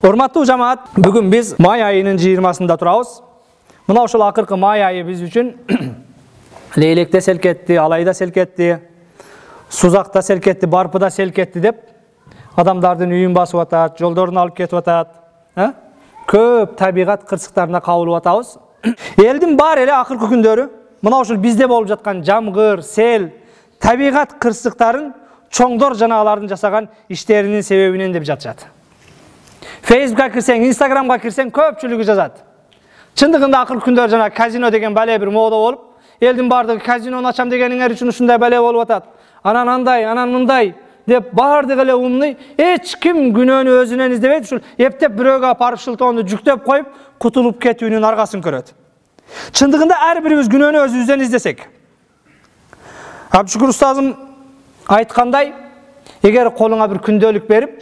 Урматтуу жамаат, бүгүн биз май айынын 20-сында турабыз. Мына ошол акыркы май айы биз үчүн лейлекте селкетти, алайда селкетти, сузакта селкетти, барпыда селкетти деп адамдардын үйүн басып атат, жолдорун алып кетип атат. Көп табигат кырсыктарына кабылып атабыз. Элдин баары эле акыркы күндөрү мына ошол бизде болуп жаткан жамгыр, сел, табигат кырсыктарын чоңдор жана алардын жасаган иштеринин себебинен деп жатышат. Facebook'a кирсең, Instagram'га кирсең көпчүлүгү жазат. Чындыгында акыркы күндөр жана казино деген бале бир мода болуп, элдин бардыгы казинону ачам дегениңер үчүн ушундай бале болуп атат. Анан андай, анан мындай деп бардыгы эле умный, эч ким күнөөнү өзүнөн издебейт, ушул эптеп бирөөгө апарып шылтоону жүктөп коюп, кутулуп кетүүнүн аргасын көрөт. Чындыгында ар бирибиз күнөөнү өзүбүздөн издесек. Абдышүкүр устазым айткандай, эгер колуңа бир күндөлүк берип,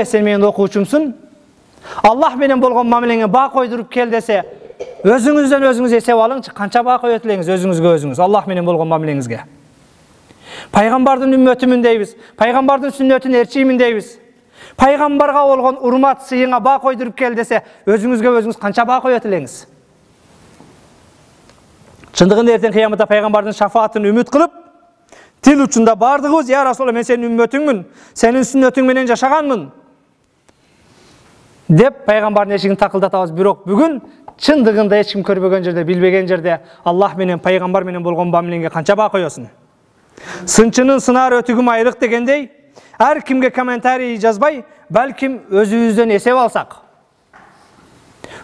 сен менин окуучумсун, Аллах менен болгон мамилеңе баа койдуруп кел десе, өзүңүздөн өзүңүз эсеп алыңчы, канча баа коет элеңиз өзүңүзгө өзүңүз, Аллах менен болгон мамилеңизге. Пайгамбардын үммөтүмүн дейбиз, пайгамбардын сүннөтүн ээрчиймин дейбиз. Пайгамбарга болгон урмат сыйыңа баа койдуруп кел десе, өзүңүзгө өзүңүз канча баа коет элеңиз. Чындыгында эртең кыяматта пайгамбардын шафаатын үмүт кылып, тил учунда бардыгыбыз, я Расулалла, мен сенин үммөтүңмүн, сенин сүннөтүң менен жашаганмын деп пайгамбардын эшигин такылдатабыз. Бирок бүгүн чындыгында эч ким көрбөгөн жерде, билбеген жерде Аллах менен пайгамбар менен болгон мамилеңге канча баа коесуң? Сынчынын сынаар өтүгүм айрык дегендей, ар кимге комментарий жазбай, балким өзүбүздөн эсеп алсак,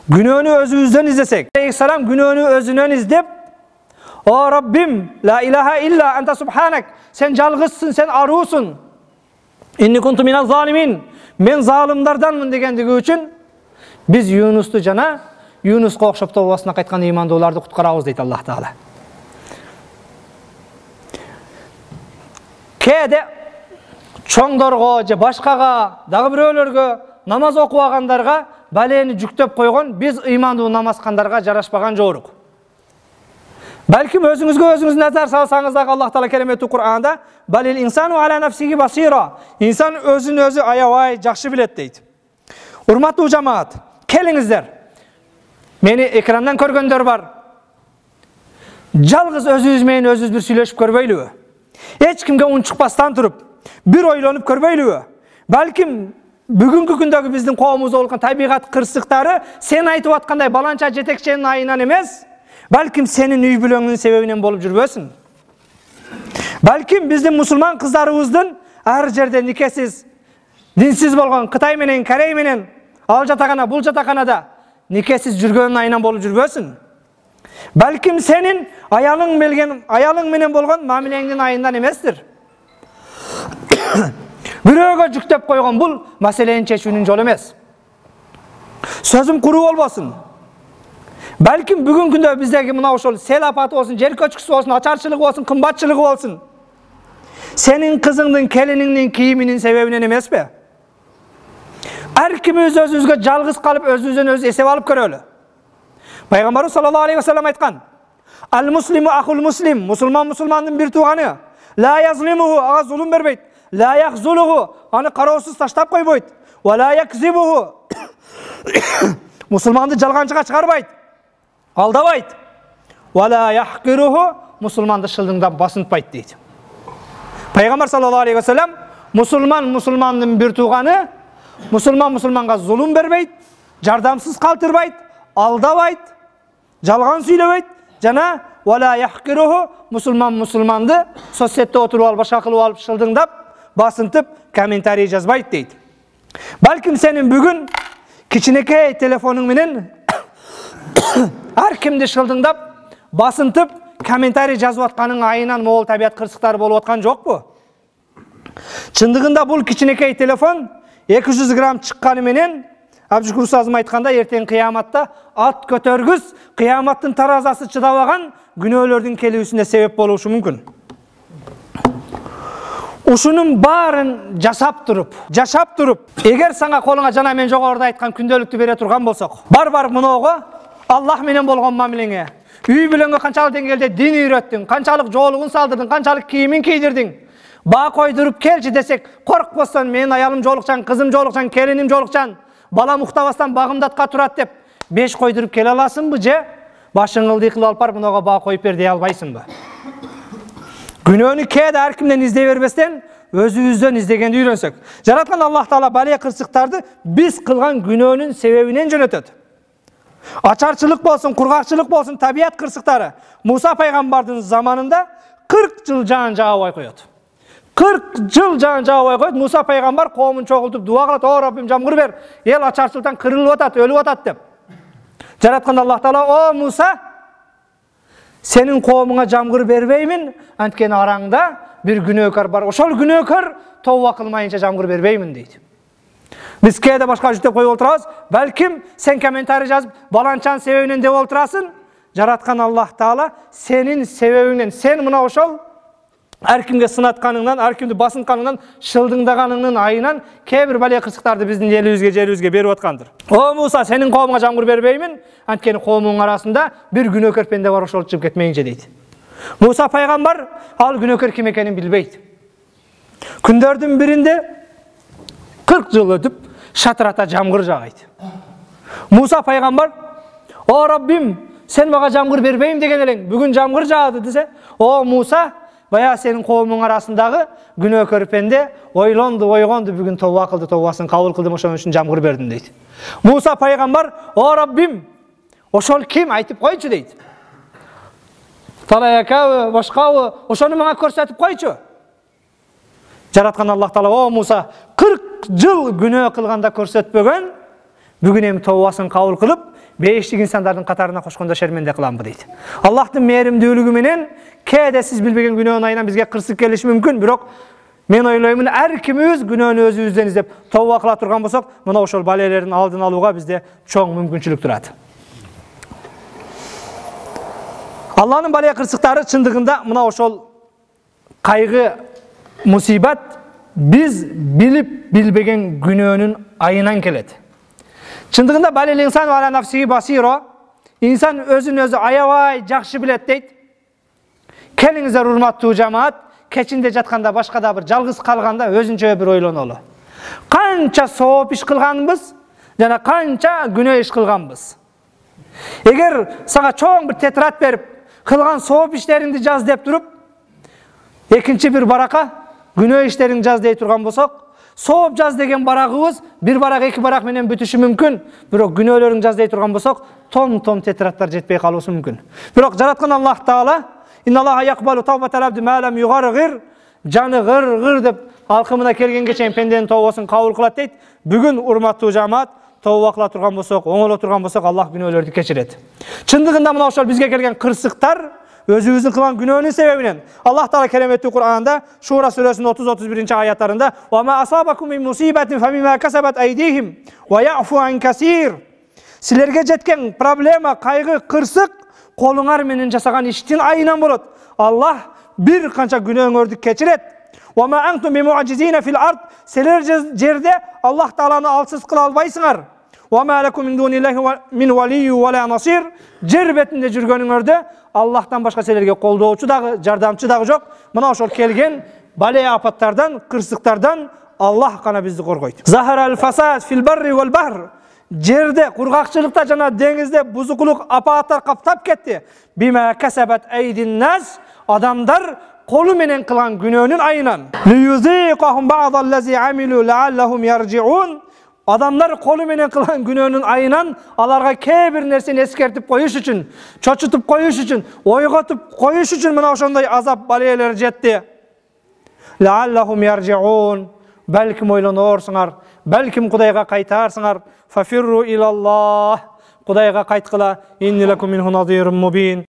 күнөөнү өзүбүздөн издесек, алейхиссалам күнөөнү өзүнөн издеп, о Раббим, ла илаха илля анта субханак, сен жалгызсың, сен аруусуң, инни кунту миназ залимин, мен залымдарданмын дегендиги үчүн биз Юнусту жана Юнуска окшоп тобасына кайткан ыймандууларды куткарабыз дейт Аллах Таала. Кээде чоңдорго же башкага, дагы бирөөлөргө, намаз окубагандарга балени жүктөп койгон биз ыймандуу намазкандарга жарашпаган жорук. Балким өзүңүзгө өзүңүз назар салсаңыз дагы Аллах Таала кереметтүү Кур'анда балил инсану ала нафсиги басира. Инсан өзүн өзү аябай жакшы билет дейт. Урматтуу жамаат, келиңиздер. Мени экрандан көргөндөр бар. Жалгыз өзүбүз менен өзүбүз бир сүйлөшүп көрбөйлүбү? Эч кимге унчукпастан туруп, бир ойлонуп көрбөйлүбү? Балким бүгүнкү күндөгү биздин коомубузда болгон табигат кырсыктары сен айтып аткандай баланча жетекченин айынан эмес, балким сенин үй бүлөңнүн себебинен болуп жүрбөсүн. Балким биздин мусулман кыздарыбыздын ар жерде никесиз, динсиз болгон Кытай менен, Корей менен, ал жатакана, бул жатаканада никесиз жүргөнүн айынан болуп жүрбөсүн. Балким сенин аялың менен болгон мамилеңдин айынан эместир. Бирөөгө жүктөп койгон бул маселени чечүүнүн жолу эмес. Сөзүм куруу болбосун. Балким бүгүн күндө биздеги мына ошол сел апаты болсун, жер көчкүсү болсун, ачарчылыгы болсун, кымбатчылыгы болсун, сенин кызыңдын, келиниңдин кийиминин себебинен эмеспи? Ар кимибиз өзүбүзгө жалгыз калып, өзүбүздөн өзү эсеп алып көрөлү. Пайгамбарыбыз саллаллаху алейхи ва саллям айткан: "Ал муслиму ахул муслим", мусулман мусулмандын бир тууганы. "Ла язлимуху", ага зулум бербейт. "Ла яхзулуху", аны кароосуз таштап койбойт. "Ва ла якзибуху", мусулманды жалганчыга чыгарбайт, алдабайт. "Вала яхкируху", мусулманды шылдыңдап басынтпайт дейт. Пайгамбар саллаллаху алейхи ва саллям мусулман мусулмандын бир тууганы, мусулман мусулманга зулум бербейт, жардамсыз калтырбайт, алдабайт, жалган сүйлөбөйт жана "вала яхкируху", мусулман мусулманды соцсетте отуруп алып, башка кылып алып, шылдыңдап, басынтып, комментарий жазбайт дейт. Балким сенин бүгүн кичинекей телефонуң менен ар кимди шылдыңдап, басынтып, комментарий жазып атканың айынан могул табият кырсыктары болуп аткан жокпу? Чындыгында бул кичинекей телефон 200 грамм чыкканы менен, Абдышүкүр устазым айткандай, эртең кыяматта ат көтөргүс, кыяматтын таразасы чыдабаган күнөөлөрдүн келүүсүнө себеп болушу мүмкүн. Ушунун баарын жашап туруп, эгер сага колуңа жана мен жогоруда айткан күндөлүктү бере турган болсок, бар муноого Аллах менен болгон мамилеңе, үй бүлөңгө канчалык деңгээлде дин үйрөттүң, канчалык жоолугун салдырдың, канчалык кийимин кийдирдиң, Bağ koydurup kelçi desek, korkmasın, men ayalım jolukçan, kızım jolukçan, kelinim jolukçan, bala muhtavastan bağımdatqa turat dep 5 koydurup kele alasınbı je? Başın ıldı kılıp alıp barıp munaga bağ koyup ber deye albaysınbı. Günöөнү kээде ар кимден издей бербестен өзүбүздөн издегенди үйрөнсөк. Жараткан Аллах Таала бале кырсыктарды биз кылган күнөөнүн себебинен жөнөтөт. Ачарчылык болсун, кургакчылык болсун, табият кырсыктары Муса пайгамбардын заманында 40 жыл жаан жаабай коет. 40 жыл жаан жаабай коет. Муса пайгамбар коомун чогултуп дуа кылат: "О Раббим, жамгыр бер. Эл ачарчылыктан кырылып атат, өлүп атат" деп. Жараткан Аллах Таала: "О Муса, senin qoğumuna jamgır berbeymin, antkeni arаңda bir günөөkөр бар. Ошол günөөkөр tawba kılmayınca jamgır berbeymin" deydi. Biz kээде başka жүктеп koyup oturabız. Belkim sen komentari жазып, balançan sebebinden dep oturasın. Jaratkan Allah Taala senin sebebinden, sen mına ошол ар кимге сынатканыңдан, ар кимди басынтканыңдан, шылдыңдаганыңдын айынан кээ-бир бале кырсыктарды биздин жерибизге берип аткандыр. О Муса, senin коомуңа жамгыр бербеймин, анткени коомуңдун арасында бир күнөөкөр пенде бар, ошол чыгып кетмейинче дейт. Муса пайгамбар ал күнөөкөр ким экенин билбейт. Күндөрдүн биринде 40 жыл өтүп шатырата жамгыр жагайт. Муса пайгамбар: "О Раббим, sen мага жамгыр бербейм деген элең, бүгүн жамгыр жаады" десе, "О Муса, baya senin qoğumun arasındağı günөөkör pende oygondu, bugün tawba kıldı, tawbaсын kabul kıldım, oşon üçün jamgır berdim" deydi. Musa paygambar: "O Rabbim, oşol kim? Aytıp koyçu" deydi. Talayaka, başkağı, oşonu manga körsetip koyçu. Jaratkan Allah Taala: "O Musa, 40 jıl günөө kılganda körsetpegen, bugün em tawbaсын kabul kılıp, beşlik insanların katarına koşkanda şermende kılamı" deydi. Allah'ın mehrimdүүлүгү менен kээде siz bilbegen günöөнүн ayынан bizge kırsyk gelişi mümkün, birok men oyloymун ар kimimiz günöөнү özübüzden izdep tawba kıla turgan bolsok, mına ошол балелердин алдын алууга bizde çoң мүмкүнчүлүк турат. Allah'ın balе kırsyктары чындыгында mına ошol kaygı, musibet biz bilip bilbegen günöөнүn ayынан kelet. Çındığında balel insan ala nafsihi basiro, insan özün özü ayabay jakşı bilet deyt. Keliңizer urmattуу jamaat, keçinde jatkanda başka da bir жалгыз kalganda özünçө bir oylonolu. Kança sooп iş kılganбыз, jana kança günөө iş kılganбыз. Eger sana çoğun bir tetrat berip, kılgan sooп işlerini jaz dep turup, ekinci bir baraka günөө işlerini jaz dey turgan bolsok, sooп jaz degen baragыбыз bir barak, iki barak menen бүтүшü mümkün. Birok günөөлөрүн jaz dey turgan bolsok, tom tetrattар жетпей kalışı mümkün. Birok jaratkan Allah Taala: "İnna Allaha yaqbalu tawbatal abdi ma lam yughargir", canı gır dep alkımına kelgenге чейин pendenin tawbaсын kabul kılat deyt. Bugün urmattуу jamaat tawba kıla turgan bolsok, oňola turgan bolsok, Allah günöөлөрдү keçiret. Çındыгында mına ошол bizge kelgen kırsıktar özübüzdün kılgan günöөнүн sebebinен. Allah Taala keremettүү Kur'anda Şura surasının 30-31 ayatlarında: "Wa ma asabakum min musibatin famima kasabat aydihim ve ya'fu an kasir." Silerge jetken problema, kaygı, kırsyk kolungar menen jasagan iştin ayынан bolot. Allah bir kança günөөңөрдү keçiret. "Wa ma antum bimu'jizina fil ard." Seler jerde Allah Taala'nı alsız kıla albaysыңар. "Wa ma lakum min dunillahi min waliyyin wa la nasir." Jer betinde жүрgönüňörde Allah'tan başka selerge koldoğuçu dagı, jardamçı dagı jok. Mına ошол kelgen bale apatlardan, kırsıktardan Allah kana bizni korgoyt. "Zaharal fasad fil barri wal bahr." Jerde, kurgakçılıkta jana dengizde buzukuluk, apatlar kaptap ketti. "Bima kasabat aydin nas." Adamlar kolu menen kılan günöөнүn ayынан. "Liyuziqahum ba'dallazi amilu la'allahum yarji'un." Adamlar kolu menen kılan günöөнүn ayынан alarga kээ-бир nersени eskertip koyuş üçün, çoçutup koyuş üçün, oygotup koyuş üçün mına ошондой azap baleler jetti. "La'allahum yarji'un." Belkim oylonorsunlar, belkim Kudayga kaytarsınlar. "Fafirru ilallah." Kudayga kaytkıla. "Inni lekum minhu nadirun mubin."